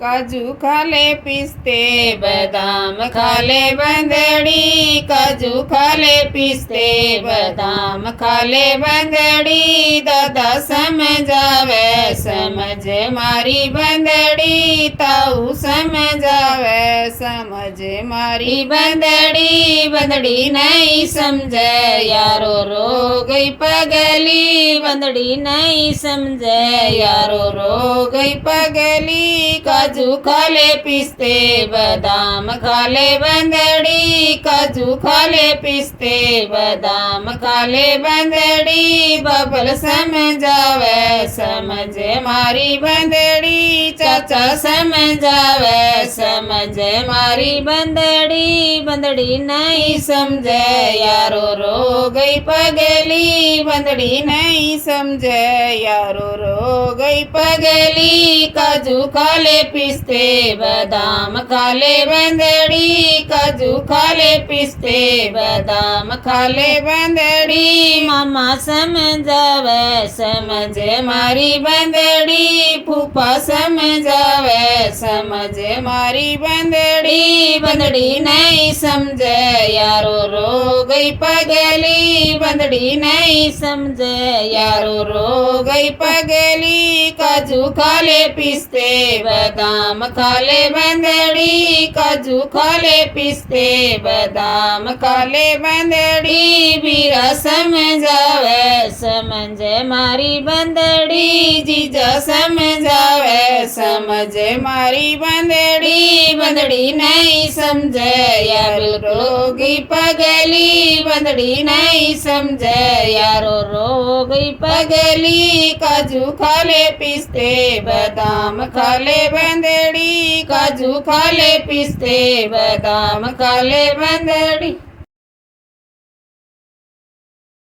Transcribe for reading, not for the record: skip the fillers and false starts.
काजू खाले पिस्ते बदाम खाले बंदड़ी, काजू खाले पिस्ते बदाम खाले बंदड़ी। दादा समझावे समझ मारी बंदड़ी, ताऊ समझावे समझ मारी बंदड़ी। बंदड़ी नहीं समझे यारो रो गई पगली, बंदड़ी नहीं समझे यारो रो गई पगली। काजू खाले पिस्ते बदाम खाले बंदड़ी, काजू खाले पिस्ते बदाम खाले बंदड़ी। बबल समझावे समझ मारी बंदड़ी, चाचा समझावे समझ मारी बंदड़ी। बंदड़ी नहीं समझे यारो रो गई पगली, बंदड़ी नहीं समझे यारो रो गई पगली। काजू खाले पिस्ते बदाम खाले बंदड़ी, काजू खाले पिस्ते बदाम खाले बंदड़ी। मामा समझावे समझ मारी बंदड़ी, फूफा समझावे समझ मारी बंदड़ी। बंदड़ी नहीं समझे यारो रो गई पगली, बंदड़ी नहीं समझे यारो रो गई पगली। काजू खाले पिस्ते बदाम खाले बंदड़ी, काजू खाले पिस्ते बदाम खाले बंदड़ी। बीरा समझावे समझ मारी बंदड़ी, जीजा समझावे समझ मारी बंदड़ी। बंदड़ी नहीं समझे यारो रो गई पगली, बंदड़ी नहीं समझे यारो रो गई पगली। काजू खाले पिस्ते बदाम खाले बंदड़ी, काजू खाले पिस्ते बदाम खाले बंदड़ी।